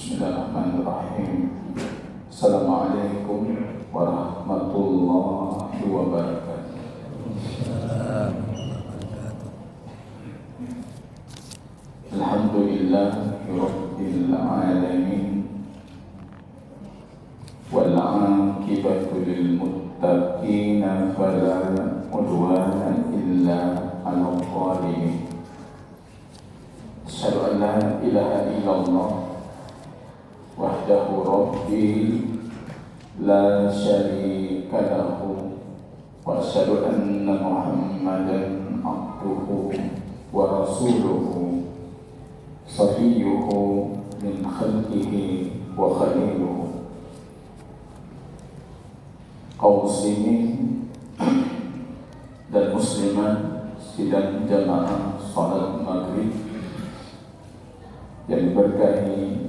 Bismillahirrahmanirrahim. Assalamualaikum warahmatullahi wabarakatuh. Alhamdulillahirabbil alamin. Wal 'aqibatu lil muttaqin fala 'udwana illa 'alal zalimin. Asyhadu an la ilaha illallah wahdahu rabbi la syarika lahu wa asyhadu anna Muhammadan abduhu wa rasuluhu safiyyuhu min khalqihi wa khaliluhu. Kaum muslimin dan muslimat sidang jamaah salat maghrib yang diberkahi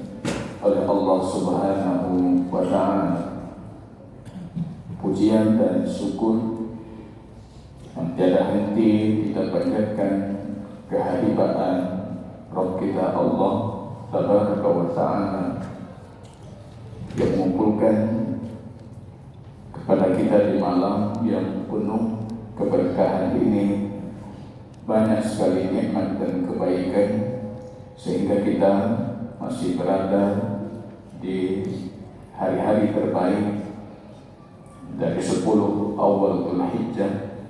oleh Allah Subhanahu wa ta'ala, pujian dan syukur yang tiada henti kita panjatkan kehadiran Rabb kita Allah Tabaraka wa ta'ala yang mengumpulkan kepada kita di malam yang penuh keberkahan ini. Banyak sekali nikmat dan kebaikan sehingga kita masih berada di hari-hari terbaik dari 10 awal Dzulhijjah,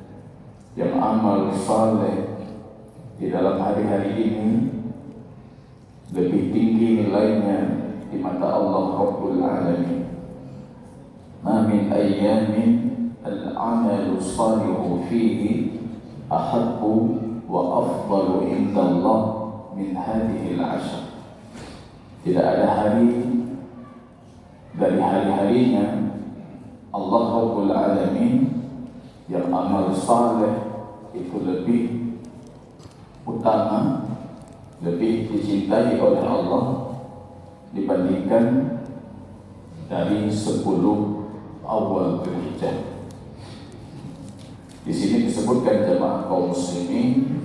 yang amal saleh di dalam hari-hari ini lebih tinggi nilainya di mata Allah Rabbul Alamin. Ma min ayyamin al-'amalu salihu fihi ahabbu wa afdalu indallah min hadhil 'ashr. Tidak ada hari dari hari-harinya Allah Rabbul Alamin yang amal saleh itu lebih utama, lebih dicintai oleh Allah dibandingkan dari 10 awal Dzulhijjah. Di sini disebutkan jemaah kaum muslimin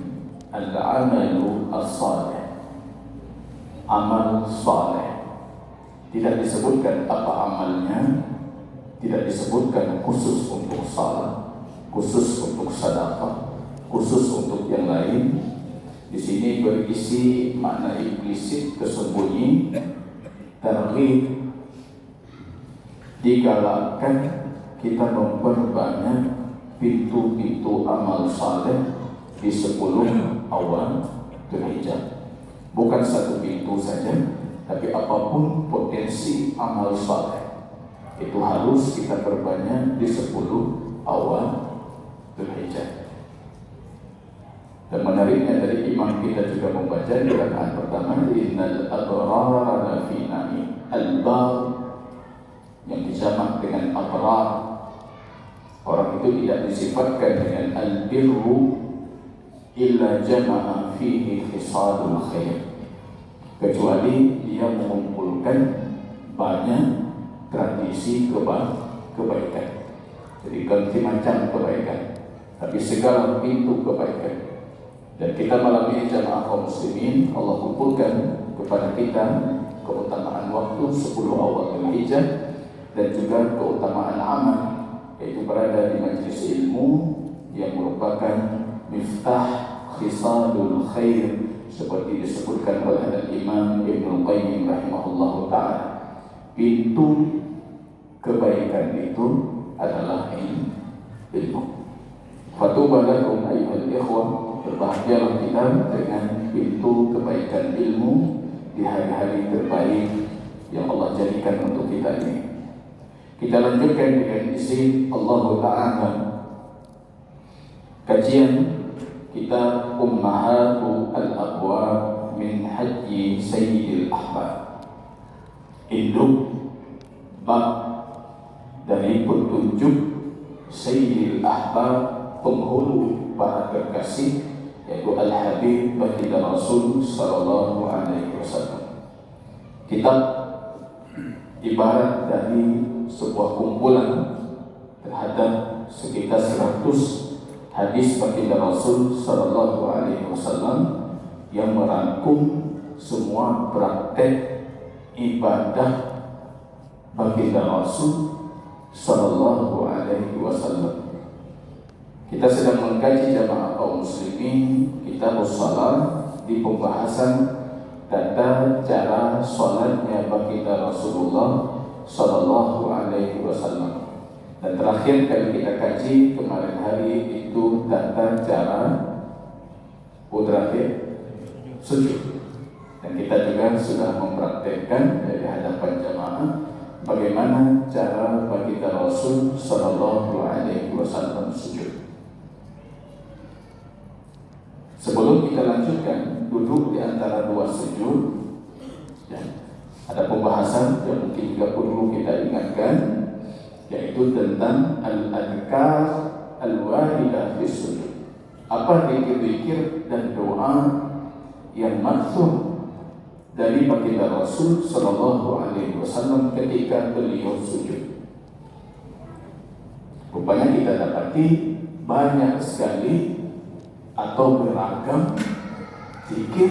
al-amalu as-salih, amal saleh. Tidak disebutkan apa amalnya, tidak disebutkan khusus untuk salat, khusus untuk sedekah, khusus untuk yang lain. Di sini berisi makna implisit tersembunyi, targhib, digalakkan kita memperbanyak pintu-pintu amal saleh di 10 awal Dzulhijjah. Bukan satu pintu saja, tapi apapun potensi amal saleh itu harus kita perbanyak di 10 awal Dzulhijjah. Dan menariknya dari imam kita juga membaca di rakaat pertama, innal abrara lafi na'im. Al-bar yang dijamak dengan abrar, orang itu tidak disifatkan dengan al-birru illa jama'a fihi khisalul khair, kecuali dia mengumpulkan banyak tradisi kebaikan. Jadi ganti macam kebaikan, tapi segala pintu kebaikan. Dan kita malam ini jamaah kaum muslimin, Allah kumpulkan kepada kita keutamaan waktu 10 awal Dzulhijjah dan juga keutamaan amal, yaitu berada di majelis ilmu yang merupakan miftah khisalul khair, seperti disebutkan oleh Imam Ibnu Qayyim rahimahullahu ta'ala. Pintu kebaikan itu adalah ilmu. Fatuba lakum ayyuhal ikhwah, berbahagialah kita dengan pintu kebaikan ilmu di hari-hari terbaik yang Allah jadikan untuk kita ini. Kita lanjutkan dengan izin Allah Ta'ala kajian kita Ummahatu al-Abwab min Haji Sayyidil Ahbab, induk bab dari petunjuk Sayyidil Ahbab, penghulu para kekasih, yaitu Al-Habib Baginda Rasul sallallahu alaihi wasallam. Kitab ibarat dari sebuah kumpulan terhadap sekitar 100 hadis baginda Rasul sallallahu alaihi wasallam yang merangkum semua praktek ibadah baginda Rasul Sallallahu Alaihi Wasallam. Kita sedang mengkaji jamaah kaum muslimin kitab salat di pembahasan tata cara salatnya baginda Rasulullah Sallallahu Alaihi Wasallam. Dan terakhir kali kita kaji kemarin hari itu tata cara sujud. Dan kita juga sudah mempraktekkan dari hadapan jamaah bagaimana cara baginda Rasul Sallallahu Alaihi Wasallam sujud. Sebelum kita lanjutkan duduk di antara dua sujud, ya, ada pembahasan yang mungkin juga perlu kita ingatkan, yaitu tentang al-adhkar al-waridah fi sujud. Apa zikir-zikir dan doa yang maksud dari baginda Rasul Sallallahu Alaihi Wasallam ketika beliau sujud. Rupanya kita dapati banyak sekali atau beragam zikir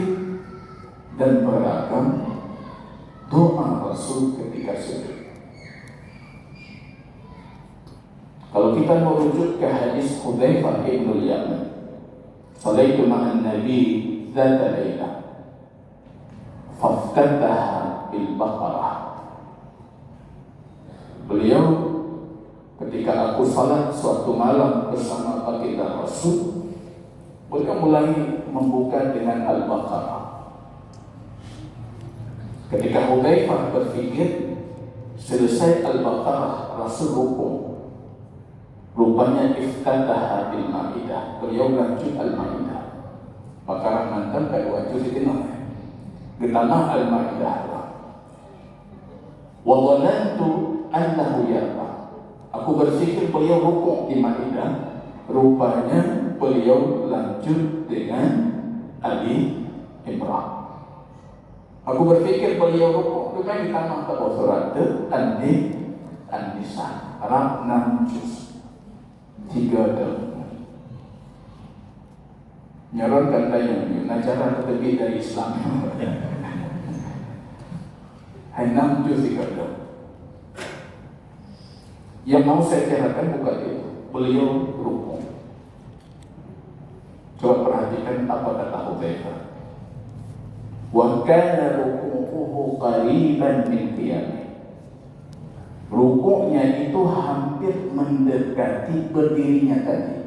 dan beragam doa Rasul ketika sujud. Kalau kita merujuk ke hadis Hudzaifah bin Yaman, "Shalaitu ma'an Nabi dzata lailah, faftataha bil Baqarah." Beliau ketika aku salat suatu malam bersama baginda Rasul, beliau mulai membuka dengan Al-Baqarah. Ketika Hudzaifah berpikir selesai Al-Baqarah, Rasul rukuk. Rupanya iftataha bil Maidah. Beliau lanjut Al-Maidah. Baqarah mantan kayak wajib dikenal. Genama Al-Maidah. Wa dhanantu annahu yarfa. Aku berpikir beliau rukuk di Maidah. Rupanya beliau lanjut dengan Ali Imran. Aku berpikir beliau rukuk, rupanya ditambah ke surat An-Nisa, Arab 6 juz 3 tahun. Nyaron katanya cara lebih dari Islam. Hanya 6 juz 3 tahun. Yang mau saya ceritakan bukan itu. Beliau rukuk. Coba perhatikan apa kata Hudzaifah. Wa kana ruku'uhu qariban min qiyamih. Rukuknya itu hampir mendekati berdirinya tadi.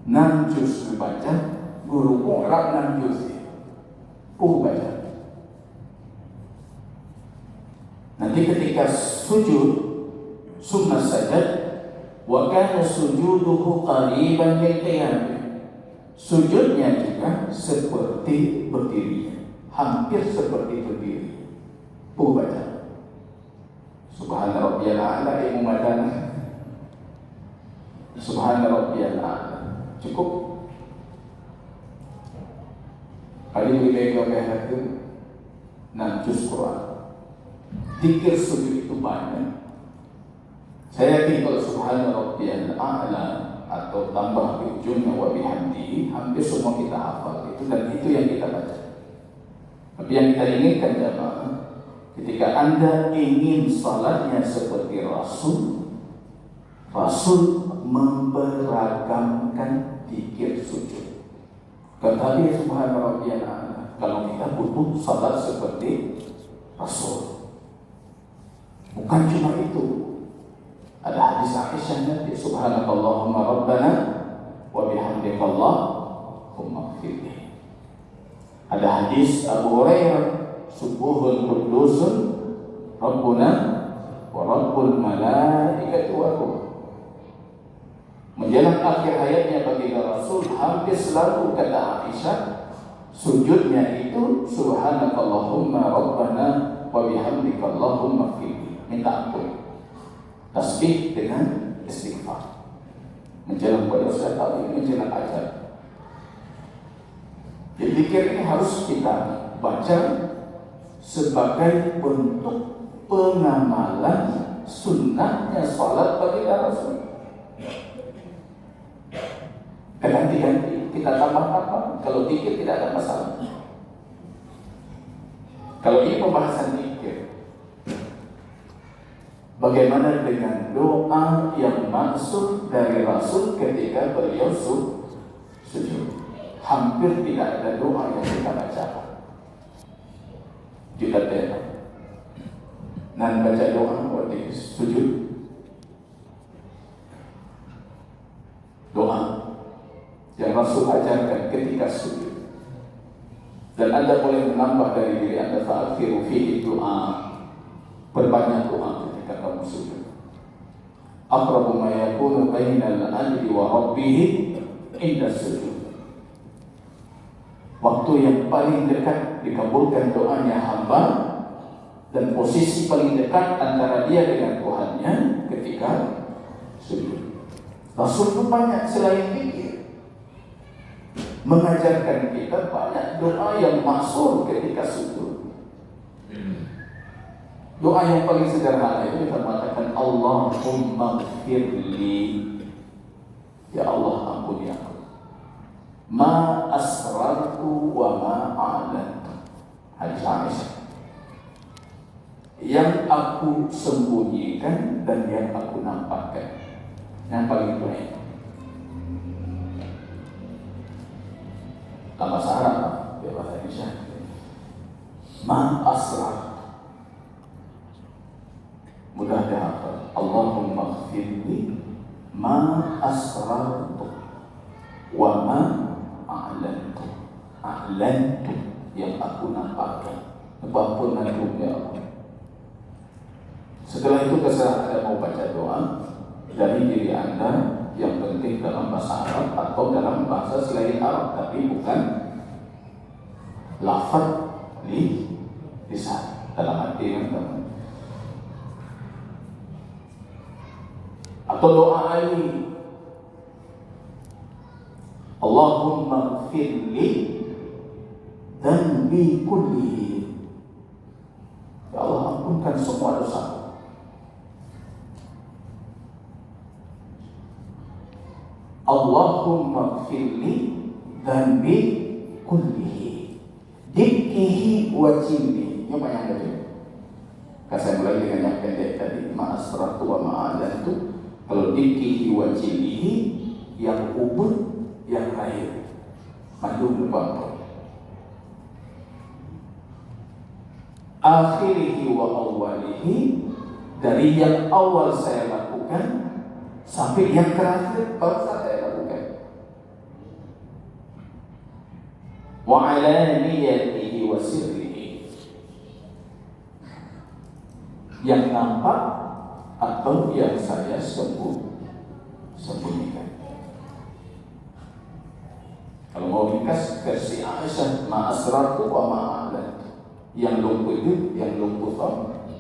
6 juz dibaca, rukuk rak 6 juz. Baca. Nanti ketika sujud, summa sajad, wa kana sujuduhu qariban min qiyamih. Sujudnya juga seperti berdiri, hampir seperti berdiri. Baca. Subhana rabbiyal a'la ilmu madana. Subhana rabbiyal a'la. Cukup. Kali ini bego itu 6 juz Quran. Zikir sujud itu banyak. Saya yakin kalau subhana rabbiyal a'la atau tambah di ujungnya wa bihamdihi, hampir semua kita hafal itu, dan itu yang kita baca. Tapi yang kita inginkan jemaah, ketika Anda ingin salatnya seperti Rasul, Rasul memberagamkan zikir sujud. Kata dia subhana rabbiyal a'la. Kalau kita butuh salat seperti Rasul, bukan cuma itu. Ada hadis Aisyah nanti, subhanakallahumma rabbana wa bihamdika allahumma ighfirli. Ada hadis Abu Hurairah, subuhun qudusun rabbuna wa rabbul malaikati wa ruh. Menjelang akhir hayatnya baginda Rasul, hampir selalu kata Aisyah, sujudnya itu subhanakallahumma rabbana wa bihamdika allahumma ighfirli. Minta ampun. Tasbih dengan istighfar. Menjelang pada usia ini, menjelang ajar. Jadi zikir ini harus kita baca sebagai bentuk pengamalan sunnahnya salat bagi Rasul. Ganti-ganti, kita tambah-tambah. Kalau zikir tidak ada masalah. Kalau ini pembahasan zikir, bagaimana dengan doa yang masuk dari Rasul ketika beliau sujud? Hampir tidak ada doa yang kita baca. Kita tidak. Dan baca doa waktu sujud. Doa yang Rasul ajarkan ketika sujud. Dan Anda boleh menambah dari diri Anda, fa'akhiru fihi doa. Perbanyak doa ketika kamu sujud. Aqrabu ma yakunu bainal 'abdi wa rabbih inda sujud. Waktu yang paling dekat dikabulkan doanya hamba, dan posisi paling dekat antara dia dengan Tuhannya ketika sujud. Rasul pun banyak selain zikir mengajarkan kita banyak doa yang masuk ketika sujud. Doa yang paling sederhana itu kita mengatakan Allahumma gfirli, ya Allah ampuni aku, ma asrartu wa ma a'lantu. Hadis Aisyah, yang aku sembunyikan dan yang aku nampakkan. Yang paling baik dalam bahasa Arab, ya bahasa Indonesia, ma asrar, mudah dihafal. Allahumma gfirli ma asrartu wa ma a'lantu. A'lantu yang aku nampakkan, apapun nantinya aku. Setelah itu terserah Anda mau baca doa dari diri Anda, yang penting dalam bahasa Arab atau dalam bahasa selain Arab, tapi bukan lafaz lisan, dalam arti yang teman. Atau doa ini, Allahumma gfirli dhanbi kullihi, ya Allah ampunkan semua dosa. Allahumma gfirli dhanbi kullihi dikkihi wa jilli. Ini apa yang tadi? Saya mulai dengan yang pendek tadi, ma'asratu wa ma'alantu. Kalau dikkihi wa jillihi, yang ubud, yang lahir, mandum lepas. Akhirihi wa awalihi, dari yang awal saya lakukan sampai yang terakhir baru saya lakukan. Wa alaniyatihi wa sirrihi, yang nampak atau yang saya sembunyikan. Kalau mau ringkas versi Aisyah, ma asrartu wa ma a'lantu, yang lumpuh itu, yang lumpuh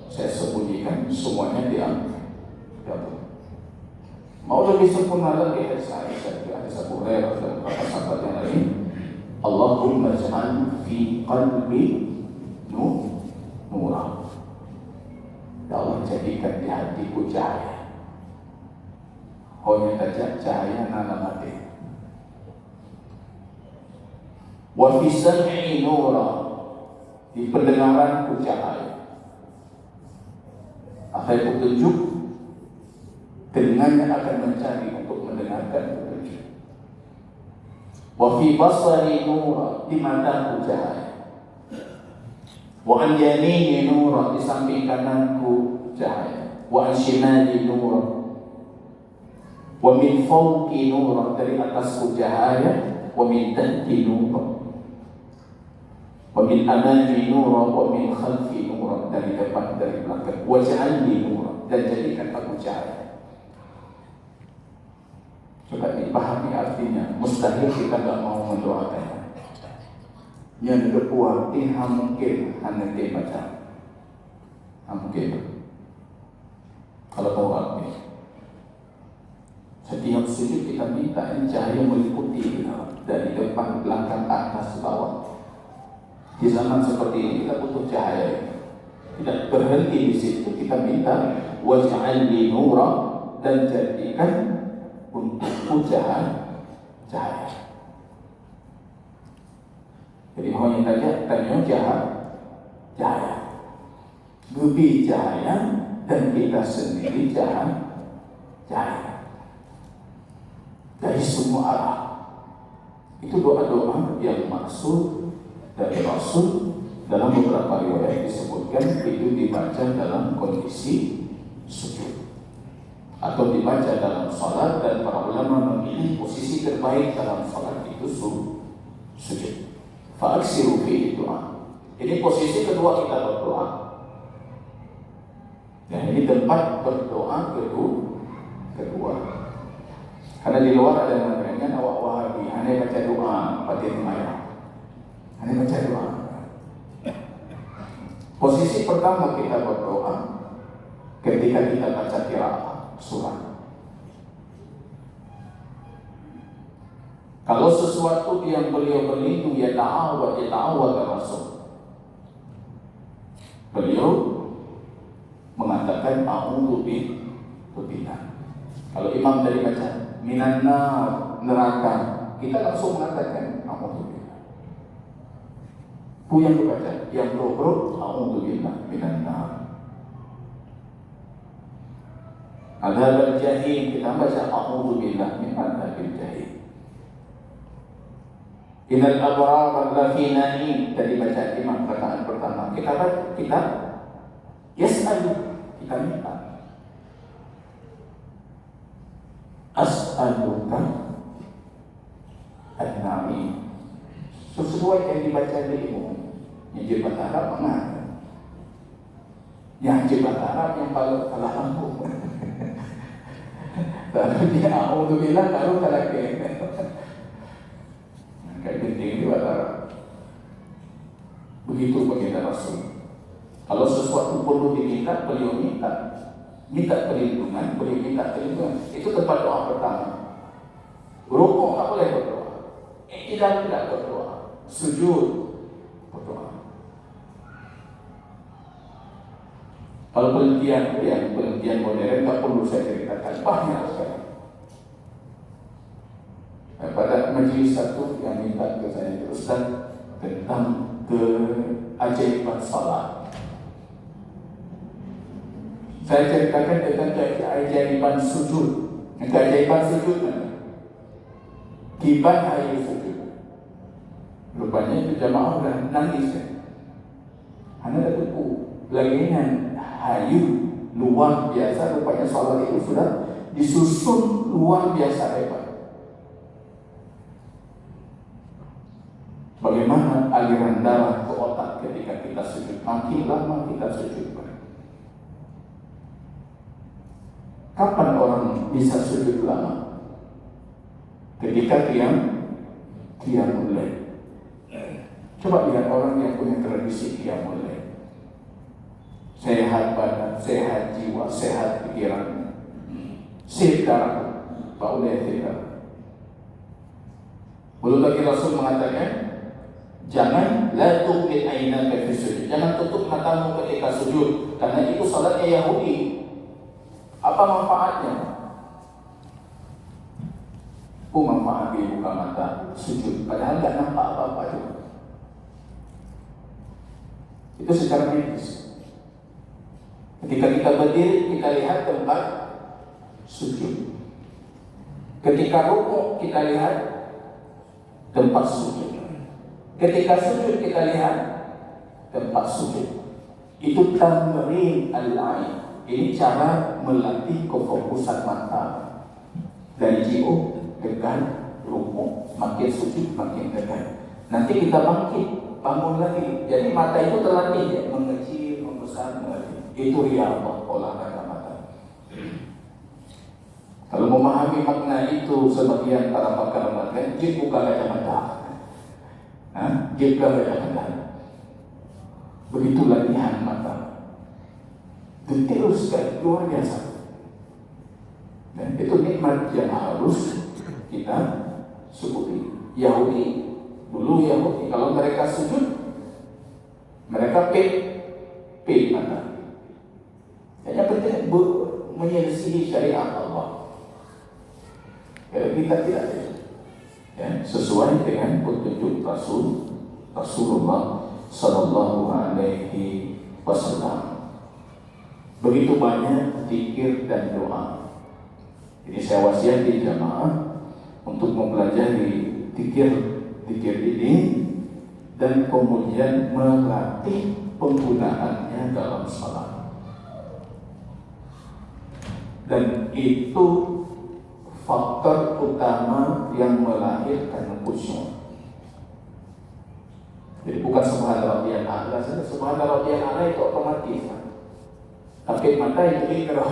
saya sembunyikan, semuanya diambil. Mau lebih sempurna lagi dari saya hadis Abu Hurairah dan beberapa sahabat yang lain, Allahumma ja'al fi qalbi nura, ya Allah jadikan di hatiku cahaya. Hanya saja cahaya nana mati. Wa fi sam'i nura, di pendengaranku cahaya. Apa itu petunjuk? Telinganya akan mencari untuk mendengarkan petunjuk. Wa fi basari nura, di mataku cahaya. Wa an yamini nura, di samping kananku cahaya. Wa an shimali nura, wa min fawqi nura, dari atasku cahaya. Wa min tahti nura, wa min amami nura, wa min khalfi nura, dari depan, dari belakang. Wa ja'alni nura, dan jadikan aku cahaya. Coba dipahami artinya. Mustahil kita tidak mau mendoakannya. Yang kedua, mungkin hanya baca. Mungkin. Kalau tahu artinya, setiap sujud kita minta ini cahaya meliputi dari depan, belakang, atas, bawah. Di zaman seperti ini kita butuh cahaya. Tidak berhenti di situ, kita minta waj'alni nura, dan jadikan untukku cahaya. Jadi hanya tanya cahaya. lebih cahaya dan kita sendiri cahaya dari semua arah. Itu doa-doa yang maksud dari Rasul. Dalam beberapa riwayat disebutkan itu dibaca dalam kondisi sujud atau dibaca dalam salat, dan para ulama memilih posisi terbaik dalam salat itu sujud. Fa'aksiru fihi doa. Ini posisi kedua kita berdoa. Dan ini tempat berdoa kedua. Karena di luar ada yang mengatakan awak Wahabi hanya baca doa pada Maya. Hanya baca doa. Posisi pertama kita berdoa ketika kita baca qiraat surah. Kalau sesuatu yang beliau berlindung, ya ta'awad ke Rasul. Beliau mengatakan a'udzu billah. Kalau imam tadi baca minan nar, neraka, kita langsung mengatakan a'udzu billah. Yang baca yang bro a'udzu billah minan nar. Adzabul jahim, kita baca a'udzu billah min adzabil jahim. Innal abrar lafi na'im, tadi baca imam rakaat pertama. Kita yas'alu, kita minta. As'aluka an-na'im. Sesuai yang dibaca di ilmu. Yang jebat Arab mana? Yang jebat Arab yang paling kalah ampuh. Lalu dia a'udzu billah kalau kalah ke. Kayak penting jebat Arab. Begitu baginda Rasul. Kalau sesuatu perlu diminta, beliau minta perlindungan, beliau minta perlindungan. Itu tempat doa pertama. Rukuk tak boleh berdoa. Tidak berdoa. Sujud berdoa. Kalau penelitian modern tak perlu saya ceritakan, banyak sekali. Pada majelis satu yang minta ke saya Ustaz tentang keajaiban salat. Saya ceritakan tentang keajaiban sujud. Keajaiban sujud mana? Kibat air sujud. Rupanya itu jamaah sudah nangis kan? Hanya ada tuku lagian hayu luar biasa. Rupanya salat itu sudah disusun luar biasa hebat. Bagaimana aliran darah ke otak ketika kita sujud? Makin lama kita sujud. Kapan orang bisa sujud lama? Ketika qiyamul lail. Coba lihat orang yang punya tradisi qiyamul lail. Sehat badan, sehat jiwa, sehat pikiran, sehat darah, boleh tidak. Belum lagi Rasul mengatakan, jangan la tuqil aynaka fi sujud. Jangan tutup matamu ketika sujud, karena itu salatnya Yahudi. Apa manfaatnya? Manfaat dia buka mata sujud, padahal tak nampak apa-apa juga. Itu secara medis. Ketika kita berdiri, kita lihat tempat sujud. Ketika rukuk, kita lihat tempat sujud. Ketika sujud, kita lihat tempat sujud. Itu tamrin al-ain. Ini cara melatih kefokusan mata. Dari jiu, degan, rukuk, makin sujud, makin degan. Nanti kita bangkit, bangun lagi. Jadi mata itu terlatih ya, mengecil, membesar, mengalih. Itu riyadhah, olahraga mata. Kalau memahami makna itu, sebagian para pakar mengatakan, jid bukan kacamata. Jid bukan kacamata. Begitu latihan mata. Detail sekali, luar biasa. Dan itu nikmat yang harus kita syukuri. Yahudi, dulu Yahudi, kalau mereka sujud, mereka pay mata. Yang penting menyelesaikan syariat Allah. Kita tidak ya, sesuai dengan petunjuk Rasulullah Sallallahu Alaihi Wasallam. begitu banyak zikir dan doa. Jadi saya wasiati jamaah untuk mempelajari zikir ini dan kemudian melatih penggunaannya dalam salat. Dan itu faktor utama yang melahirkan khusyuk. Jadi bukan subhanallah rabbiyal a'la saja, subhanallah rabbiyal a'la itu otomatis. Tapi mata itu ikrar.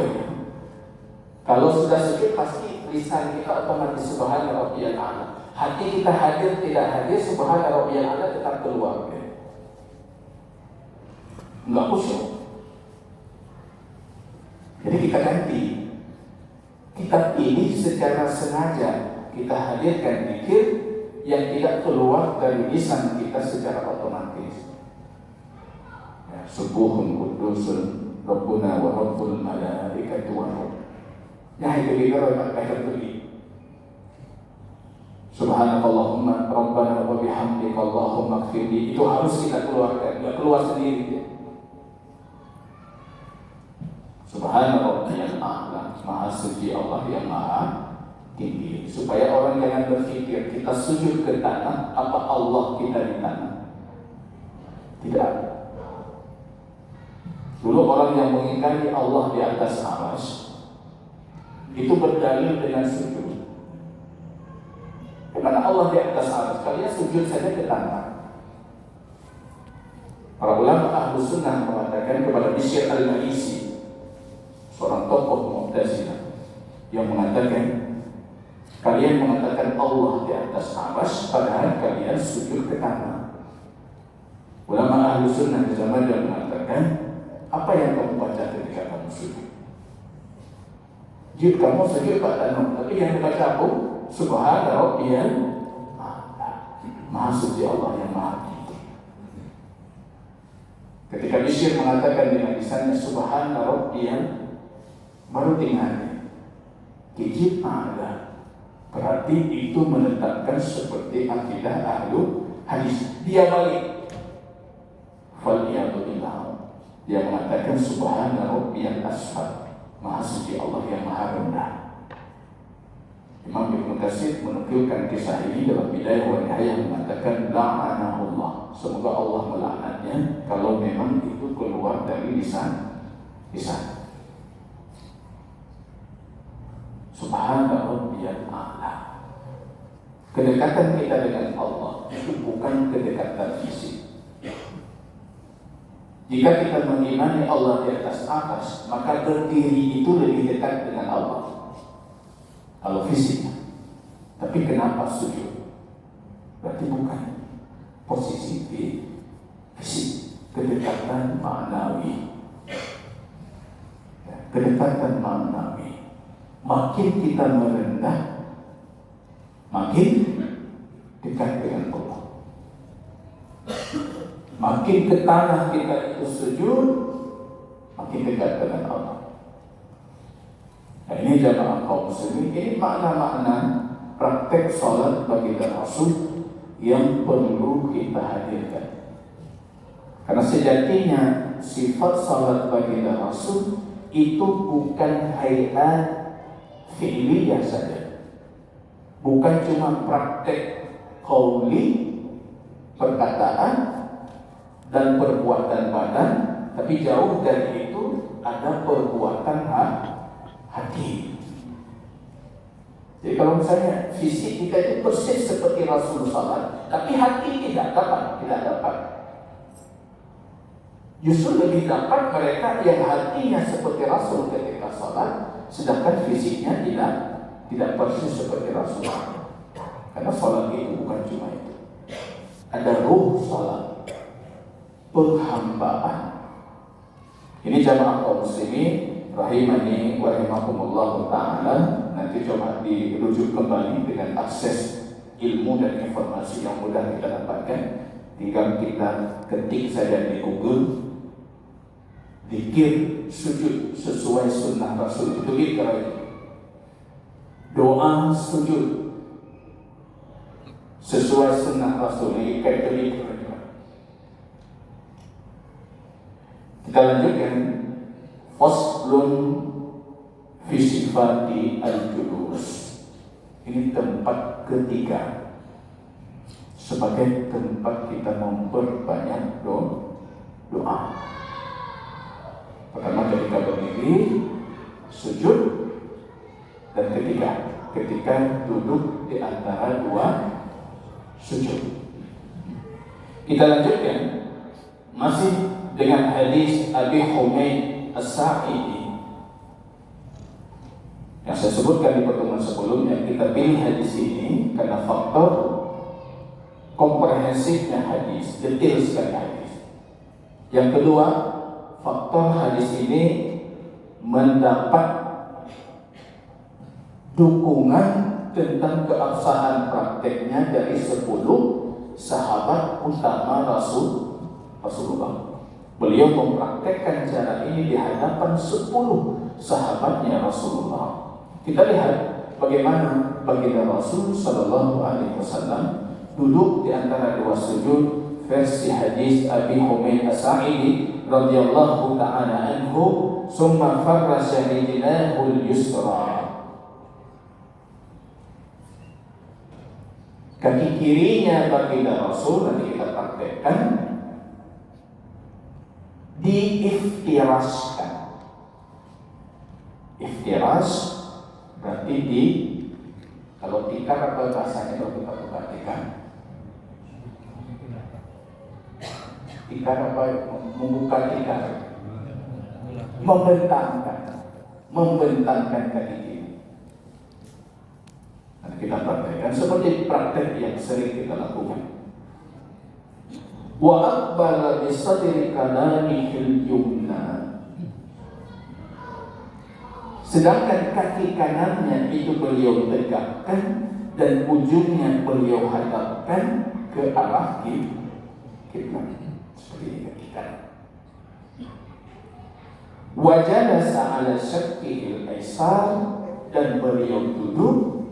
Kalau sudah sujud pasti lisan kita otomatis subhanallah rabbiyal a'la. Hati kita hadir tidak hadir, subhanallah rabbiyal a'la tetap keluar. Enggak khusyuk. Jadi kita ganti. Kita pilih secara sengaja, kita hadirkan zikir yang tidak keluar dari lisan kita secara otomatis. Ya, subuhun kudusun Rabbuna wa Rabbul malaikati wa ruh. Ya itu kita kata tadi. Subhanallahumma Rabbana wa bihamdika Allahumma ighfirli. Itu harus kita keluarkan, enggak keluar sendiri. Subhanallah yang a'la, maha suci Allah yang maha tinggi. Supaya orang jangan berpikir kita sujud ke tanah, apa Allah kita di tanah. Tidak. Dulu orang yang mengingkari Allah di atas arsy itu berdalil dengan sujud. Karena Allah di atas arsy, kalian sujud saja ke tanah. Para ulama Ahlus Sunnah mengatakan kepada Bishr al-Maisi, seorang tokoh Mu'tazilah, yang mengatakan kalian mengatakan Allah di atas arsy padahal kalian sujud ke tanah. Ulama Ahlus Sunnah di zaman dia mengatakan, apa yang kamu baca ketika kamu sujud? Jika kamu sujud pada tanah, tapi yang dibaca aku subhana rabbiyal a'la, maha suci Allah yang maha tinggi. Ketika Bishr mengatakan dengan lisannya subhana rabbiyal, baru tinggal kijib ada, berarti itu menetapkan seperti akidah ahlu hadis. Dia balik faliyadulillah, dia mengatakan subhana rabbiyal asfal, maha suci Allah yang maha rendah. Imam Ibnu Katsir menukilkan kisah ini dalam Bidayah wa Nihayah, mengatakan la'anahullah, semoga Allah melaknatnya kalau memang itu keluar dari lisan. Subhana rabbiyal a'la. Kedekatan kita dengan Allah itu bukan kedekatan fisik. Jika kita mengimani Allah di atas arsy, maka berdiri itu lebih dekat dengan Allah kalau fisik. Tapi kenapa sujud? Berarti bukan posisi fisik, kedekatan maknawi. Kedekatan maknawi. Makin kita merendah, makin dekat dengan Allah. Makin ke tanah kita itu sujud, makin dekat dengan Allah. Nah, ini jamaah kaum muslimin, ini makna-makna praktek salat baginda Rasul yang perlu kita hadirkan. Karena sejatinya sifat salat baginda Rasul itu bukan hayat fi'liyah saja, bukan cuma praktek qauli, perkataan dan perbuatan badan, tapi jauh dari itu ada perbuatan hati. Jadi kalau misalnya fisik kita itu persis seperti Rasul salat, tapi hati tidak dapat. Justru lebih dapat mereka yang hatinya seperti Rasul ketika salat, sedangkan fisiknya tidak persis seperti Rasul. Karena salat itu bukan cuma itu. Ada ruh salat, penghambaan. Ini jamaah kaum muslimin rahimani wa rahimakumullah taala, nanti coba dirujuk kembali dengan akses ilmu dan informasi yang mudah kita dapatkan. Tinggal kita ketik saja di Google zikir sujud sesuai sunnah Rasul, itu ikrar. Doa sujud sesuai sunnah Rasul, ini ikrar. Kita lanjutkan. Faslun fi sifati al-julus. Ini tempat ketiga sebagai tempat kita memperbanyak doa. Pertama ketika berdiri, sujud, dan ketika duduk di antara dua sujud. Kita lanjutkan masih dengan hadis Abi Humaid As-Sa'idi yang saya sebutkan di pertemuan sebelumnya. Kita pilih hadis ini karena faktor komprehensifnya hadis, detail sekali hadis. Yang kedua, faktor hadis ini mendapat dukungan tentang keabsahan prakteknya dari 10 sahabat utama Rasulullah. Beliau mempraktekkan cara ini di hadapan 10 sahabatnya Rasulullah. Kita lihat bagaimana baginda Rasul Sallallahu Alaihi Wasallam duduk di antara dua sujud. Versi hadis Abi Humaid As-Sa'idi radhiyallahu ta'ala anhu, summa farrasha rijlahu al-yusra. Kaki kirinya baginda Rasul, nanti kita praktekkan, diiftiraskan. Iftiras berarti kalau tikar atau bahasanya kalau kita buka tikar. Tikar apa? Membuka tikar. Membentangkan kaki kiri. Nanti kita praktekkan seperti praktek yang sering kita lakukan. Wa aqbala bi sadri kananihil yumna. Sedangkan kaki kanannya itu beliau tegakkan dan ujungnya beliau hadapkan ke arah kiblat. Seperti ini kaki kanan. Wa jalasa ala shaqqihil aysar, dan beliau duduk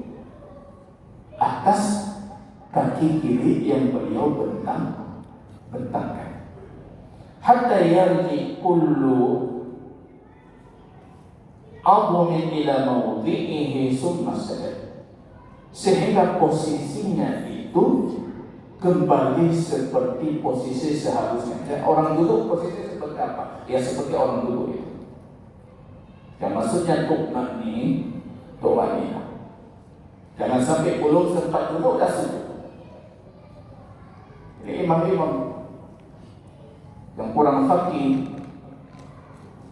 atas kaki kiri yang beliau bentangkan. Hatta yarji kullu admin ila mawdi'ihi summa sajad, sehingga posisinya itu kembali seperti posisi seharusnya. Orang duduk posisi seperti apa? Ya seperti orang duduk itu. Yang maksudnya tukmani, tu'anina. Jangan sampai belum sempat duduk dah sujud. Ini imam-imam yang kurang fakih,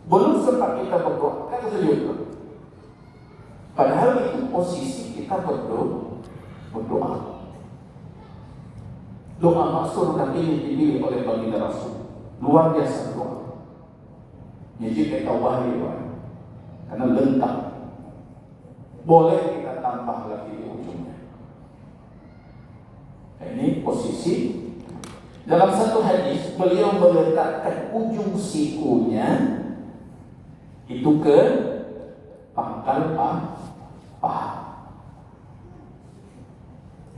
belum sempat kita berdoa, kita sujud. Padahal itu posisi kita berdoa. Doa maksur dan ini dipilih oleh baginda Rasul. Luar biasa doa. Jadi kita wahyu, karena lengkap. Boleh kita tambah lagi di ujungnya. Nah, ini posisi. Dalam satu hadis beliau meletakkan ujung sikunya itu ke pangkal paha.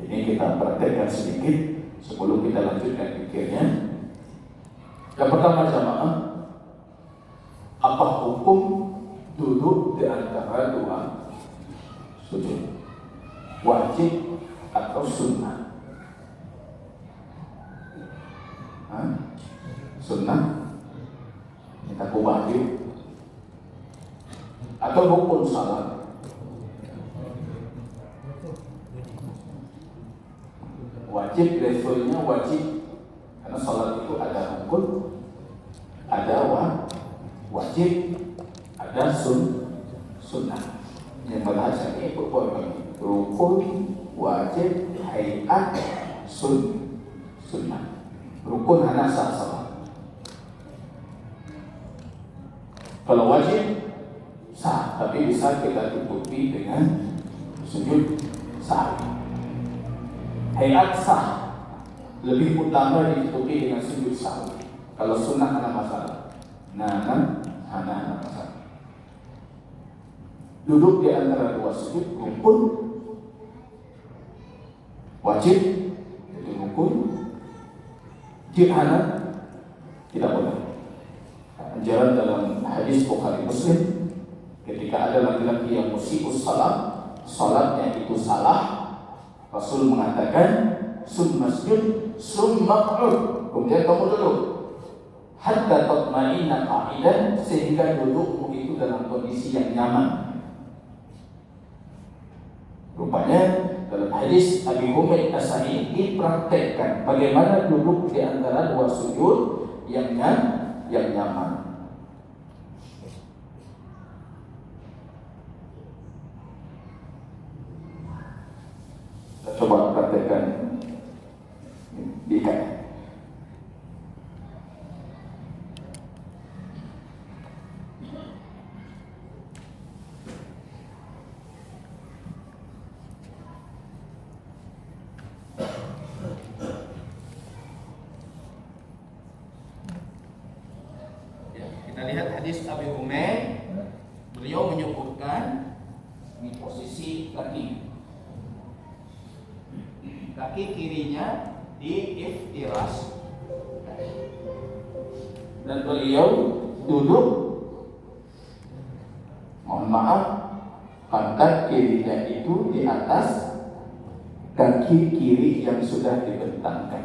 Ini kita praktekkan sedikit sebelum kita lanjutkan pikirnya. Yang pertama jamaah, apa hukum duduk di antara dua sujud? Wajib atau sunnah? Sunnah, kita ubah yuk. Atau rukun salat? Wajib, levelnya wajib, karena salat itu ada rukun, ada wajib, ada sunnah. Yang bahasa ini rukun, wajib, hayat, sunnah. Rukun hanya sah. Kalau wajib sah, tapi bisa kita tutupi dengan sujud sahwi. Hayat sah, lebih utama ditutupi dengan sujud sahwi. Kalau sunnah hanya masalah. Hanya masalah. Duduk di antara dua sujud rukun, wajib, itu rukun. Jihana tidak boleh. Ajaran dalam hadis Bukhari Muslim, ketika ada laki-laki yang musii'us salat, salatnya itu salah, Rasul mengatakan summa sujud summa q'ud, kemudian kamu duduk hatta tatma'inna qa'idan, sehingga dudukmu itu dalam kondisi yang nyaman. Rupanya dalam hadis Abi Humaid As-Sa'idi dipraktekkan bagaimana duduk di antara dua sujud yang nyaman. Kita coba praktekkan di kanan. Kita lihat hadis Abi Humaid, beliau menyebutkan ini posisi kaki kirinya di iftiras dan beliau duduk, mohon maaf, pantat kirinya itu di atas kaki kiri yang sudah dibentangkan,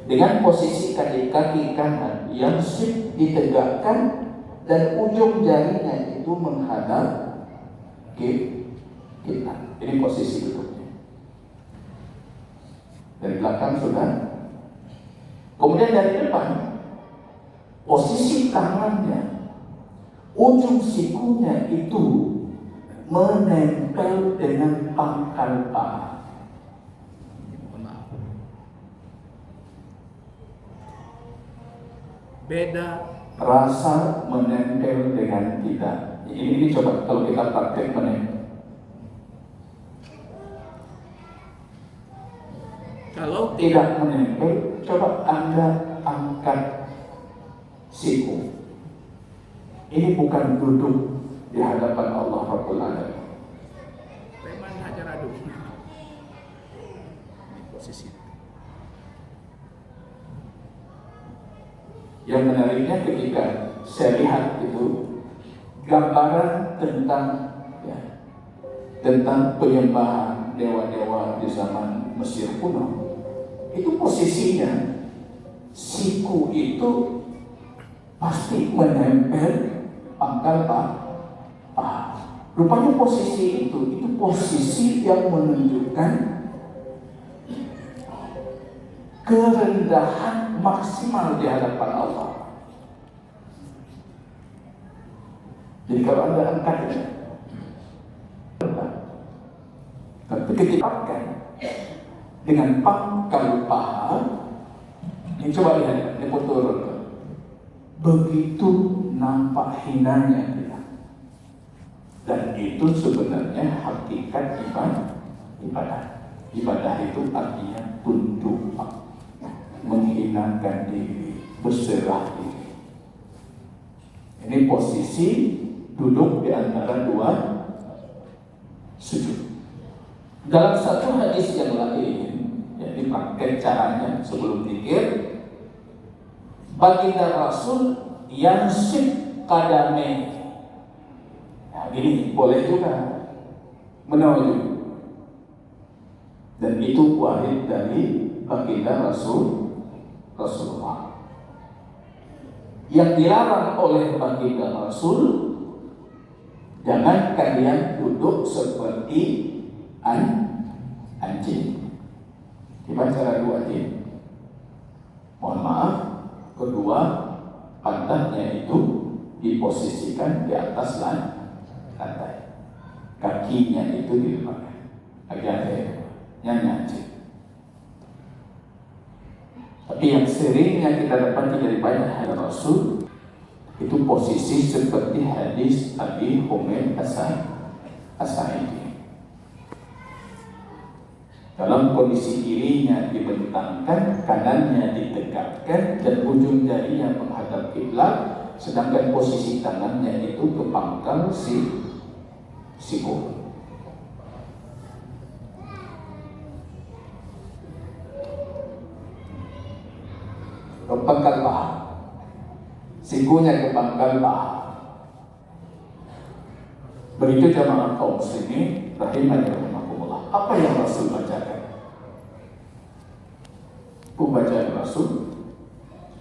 dengan posisi kaki kanan yang sip ditegakkan dan ujung jarinya itu menghadap kita. Ini posisi duduknya. Dari belakang sudah. Kemudian dari depan, posisi tangannya, ujung sikunya itu menempel dengan pangkal paha. Beda rasa menempel dengan kita. Ini coba kalau kita praktek menempel. Kalau tidak menempel, coba Anda angkat siku. Ini bukan duduk di hadapan Allah Rabbul Alamin. Preman hajar adu. Posisi. Yang menariknya ketika saya lihat itu gambaran tentang penyembahan dewa-dewa di zaman Mesir kuno. Itu posisinya siku itu pasti menempel pangkal paha. Rupanya posisi itu posisi yang menunjukkan kerendahan maksimal di hadapan Allah. Jadi kalau Anda angkatnya, tapi ketika dengan pangkal paha, ini coba lihat, ini turun. Begitu nampak hinanya kita. Dan itu sebenarnya hakikat ibadah. Ibadah itu artinya tunduk, menghinakan diri, berserah diri. Ini posisi duduk di antara dua sujud. Dalam satu hadis yang lain, jadi pakai caranya sebelum zikir, baginda Rasul yansib qadame. Nah, gini boleh juga menunjuk. Dan itu wahid dari baginda Rasulullah. Yang dilarang oleh baginda Rasul, jangan kalian duduk seperti anjing. Gimana cara dua anjing? Mohon maaf, kedua pantatnya itu diposisikan di atas lantai, kakinya itu diletakkan agak anjing. Tapi yang seringnya kita dapati dari banyak hadis Rasul itu posisi seperti hadis Abi Humaid As-Sa'idi. Dalam kondisi kirinya dibentangkan, kanannya ditegakkan, dan ujung jarinya menghadap kiblat, sedangkan posisi tangannya itu ke pangkal siku. Ke pangkal paha, sikunya ke pangkal paha. Begitu jamaah kaum muslimin rahimani rahimakumullah. Apa yang Rasul bacakan? Bacaan Rasul,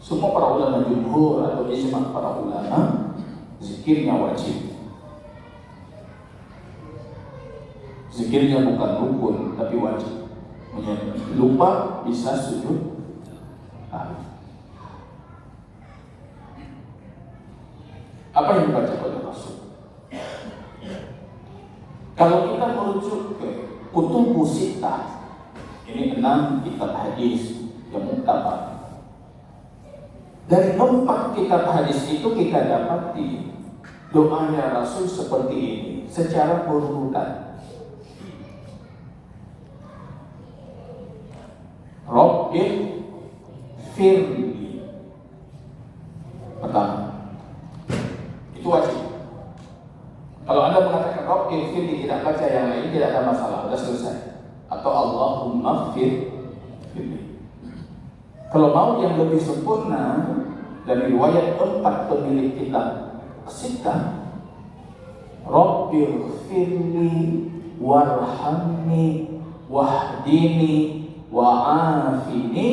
semua para ulama jumhur atau ijma' para ulama, zikirnya wajib. Zikirnya bukan rukun tapi wajib. Lupa bisa sujud. Apa yang dibaca oleh Rasul? Kalau kita merujuk ke Kutubus Sittah, ini 6 kitab hadis yang muktabar. Dari 4 kitab hadis itu kita dapati doanya Rasul seperti ini secara berurutan. Rabbir firli. Pertama, itu wajib. Kalau Anda mengatakan Rabbir firli tidak baca yang lain, tidak ada masalah, sudah selesai. Atau Allahumma firli. Kalau mau yang lebih sempurna, dari riwayat 4 pemilik kitab Sittah, Rabbir firli warhamni wahdini wa'afini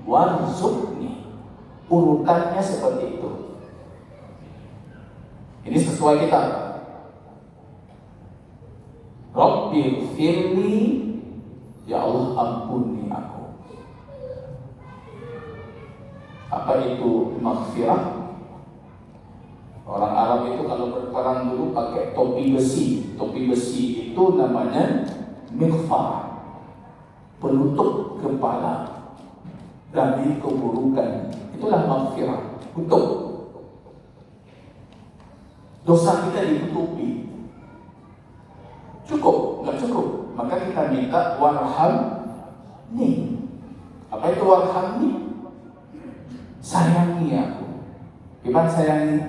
warzuqni. Urutannya seperti itu. Ini sesuai kitab. Rabbir firli, ya Allah ampuni aku. Apa itu maghfirah? Orang Arab itu kalau berperang dulu pakai topi besi. Topi besi itu namanya mighfar, penutup kepala dari keburukan. Itulah maghfirah, tutup. Dosa kita ditutupi. Cukup? Nggak cukup. Maka kita minta warhamni. Apa itu warhamni? Sayangi aku. Gimana sayangi?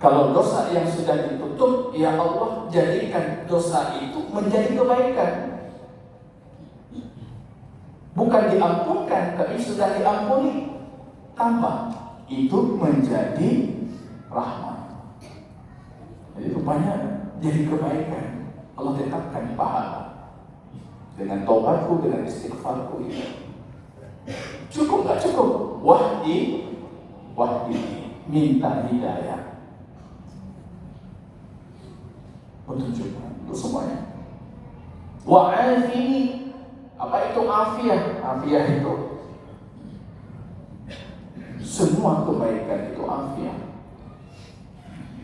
Kalau dosa yang sudah ditutup, ya Allah jadikan dosa itu menjadi kebaikan. Bukan diampunkan, tapi sudah diampuni. Tambah, itu menjadi rahmat. Jadi rupanya jadi kebaikan. Allah tetapkan pahala dengan taubatku, dengan istighfarku ini. Cukup nggak cukup? Wahdi, minta hidayah. Petunjukkan untuk semuanya. Wa'afini. Apa itu afiah? Afiah itu semua kebaikan itu afiah.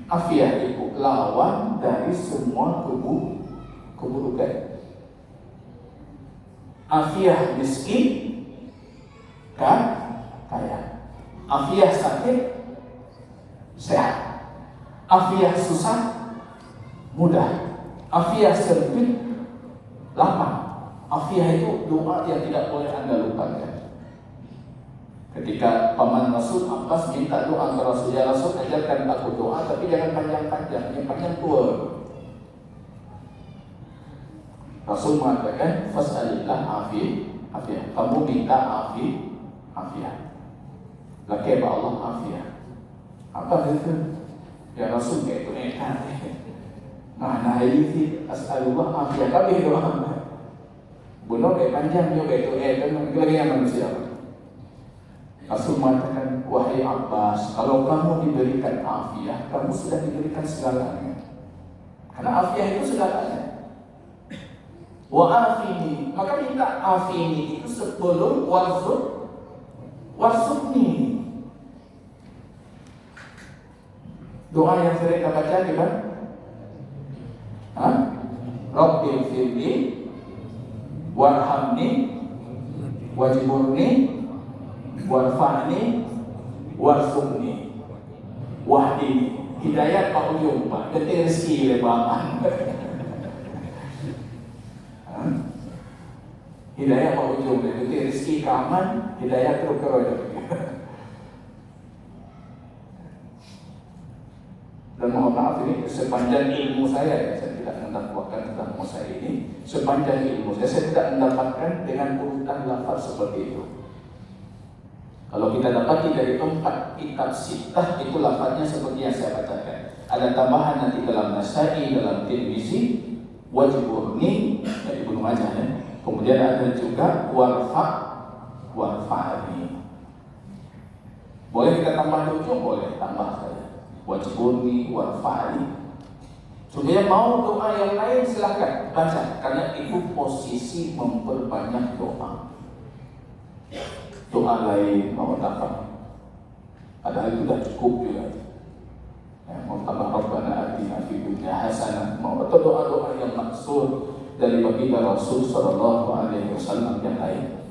Afiah itu lawan dari semua keburukan. Afiah miskin, kaya. Afiah sakit, sehat. Afiah susah, mudah. Afiah sempit, lapang. Afiah itu doa yang tidak boleh Anda lupakan. Ketika paman Rasul Abbas minta doa ke Rasul, ya Rasul ajarkan aku doa, tapi jangan panjang-panjang, yang panjang tua. Rasul mengatakan, fas'alillah afiyah. Kamu minta afiyah. Laki Allah afiyah. Apa itu? Ya Rasul kayak itu enak. Mana ini as'alullah afiyah. Kami doa. Bunuh kayak panjang juga itu lagi yang manusia. Rasul mengatakan, wahai Abbas, kalau kamu diberikan afiyah, kamu sudah diberikan segalanya. Karena afiyah itu segalanya. Wa'afini, maka minta afini itu sebelum warzuqni. Doa yang sering kita baca gimana? Rabbil firli warhamni wajburni warfa'ni warzuqni wahdini. Hidayat Pak Ujung, Pak. Detik rezeki lebaran. Hidayah Pak Ujung, detik rezeki keaman, hidayah terus. Dan mohon maaf ini sepanjang ilmu saya tidak mendapatkan tentang Musa ini. Sepanjang ilmu saya tidak mendapatkan dengan urutan lafaz seperti itu. Kalau kita dapati dari 4 kitab sittah itu lafaznya seperti yang saya bacakan. Ada tambahan nanti dalam Nasa'i, dalam Tirmizi, Wajiburni, dari Ibnu Majah ya. Kemudian ada juga warfa'ni. Boleh kita tambah di ujung, boleh tambah saja. Wajiburni, warfa'ni. Supaya mau doa yang lain silakan baca, karena itu posisi memperbanyak doa. Doa lain mau tambah, padahal itu sudah cukup juga. Ya, mau tambah Rabbana atina fid dunya hasanah, mau atau doa-doa yang maksud dari baginda Rasul sallallahu alaihi wasallam yang lain.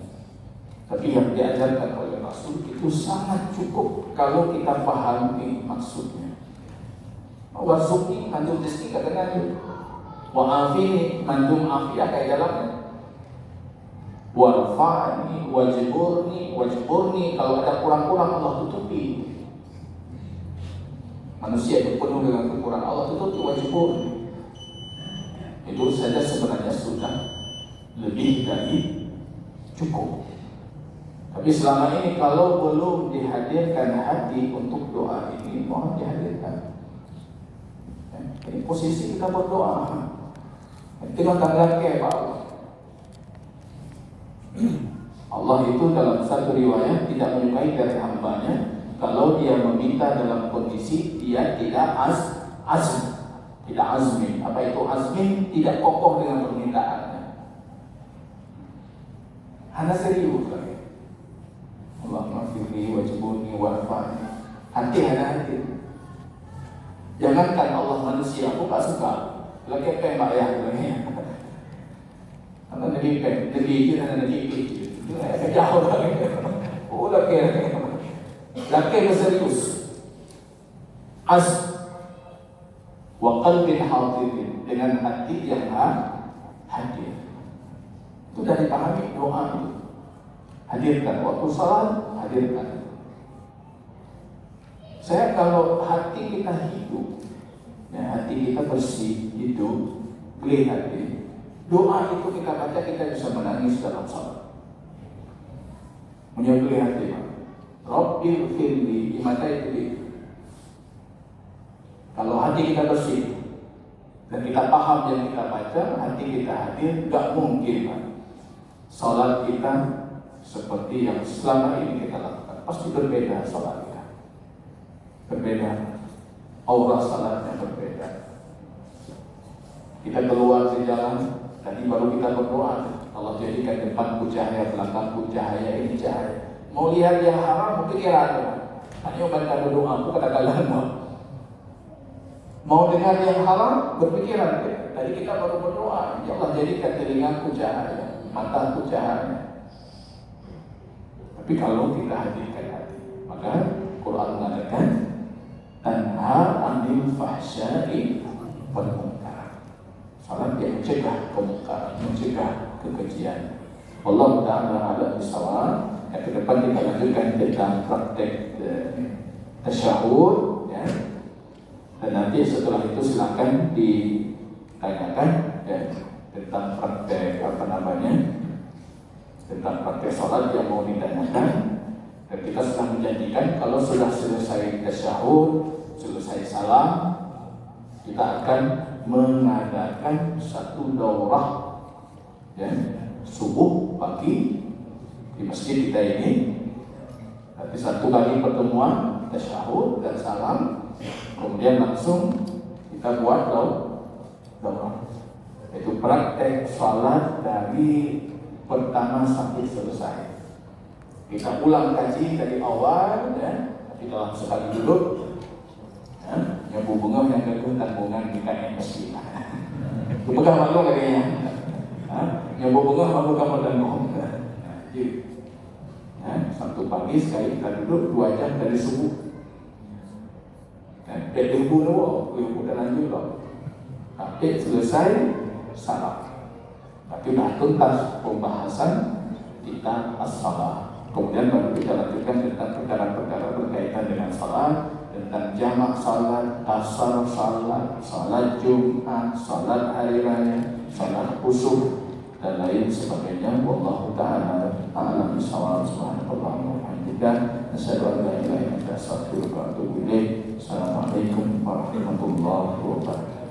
Tapi yang diajarkan oleh Rasul itu sangat cukup kalau kita pahami maksudnya. Warzuqni mandum rizki katanya itu. Wa afini mandum afiyah kayak dalamnya. Warfa'ni wajburni kalau ada kurang-kurang Allah tutupi. Manusia itu penuh dengan kekurangan, Allah tutupi wajburni. Itu saja sebenarnya sudah lebih dari cukup. Tapi selama ini kalau belum dihadirkan hati untuk doa ini, mohon dihadirkan. Ini posisi kita berdoa. Kita tanggal ke Pak Allah itu dalam satu riwayat tidak menyukai dari hambanya kalau dia meminta dalam kondisi dia tidak tidak azmi. Apa itu azmi? Tidak kokoh dengan permintaannya. Hanya serius lagi. Allahumma firli wajibuni warfa'ni. Hati. Jangankan Allah manusia, aku gak suka. Lagi mbak ya, karena negeri itu jauh lagi. Oh laki serius. Wa qalbin hadirin, dengan hati yang hadir. Itu dari pahami doa itu. Hadirkan waktu salat, hadirkan. Saya kalau hati kita hidup, ya, hati kita bersih, hidup, beli hati, doa itu kita baca, kita bisa menangis dalam salat. Punya beli hati, Rabbil firli, imata itu. Kalau hati kita bersih dan kita paham yang kita baca, hati kita hadir, gak mungkin salat kita seperti yang selama ini kita lakukan. Pasti berbeda salat kita. Berbeda, aura salatnya berbeda. Kita keluar di jalan, tadi baru kita berdoa, Allah jadikan depanku cahaya, belakangku cahaya, ini cahaya. Mau lihat yang haram, kepikiran. Hanya baca berdoa, bukan katakan mau dengar yang haram, berpikiran. Tadi kita baru berdoa, ya Allah jadikan telingaku cahaya, mataku cahaya. Tapi kalau kita hadirkan hati, maka Quran mengatakan tanha anil fahsya'i wal munkar. Salat yang mencegah kemungkaran, mencegah kekejian. Allah Ta'ala ala bisawab. Yang ke depan kita lanjutkan tentang praktek tasyahud, ya. Dan nanti setelah itu silakan ditanyakan ya, tentang praktek tentang praktek salat yang mau ditanyakan. Dan kita sudah menjanjikan kalau sudah selesai tasyahud, selesai salam, kita akan mengadakan satu daurah ya, subuh pagi di masjid kita ini. Nanti satu kali pertemuan tasyahud dan salam, kemudian langsung kita buat daurah. Itu praktek salat dari pertama sampai selesai. Kita ulang kaji dari awal, ya. Tapi dalam sekali duduk, ya. Yang bunga yang kedua tanggungan kita yang mesti. Bukan malu kayaknya. Yang bunga malu kamu tanggung. Sabtu pagi sekali kita duduk 2 jam dari subuh. Dari bunuh, kita lanjut loh. Tapi selesai salam. Tapi sudah tuntas pembahasan kita as-salat. Kemudian baru kita lanjutkan tentang perkara-perkara berkaitan dengan salat, tentang jamak salat, kasar salat, salat Jumat, salat hari raya, salat khusuf dan lain sebagainya. Wallahu ta'ala a'lam bishawab. Subhanallah wa bihamdihi. bihamdika asyhadu an la ilaha illa anta astaghfiruka wa atubu ilaik. Assalamualaikum warahmatullahi wabarakatuh.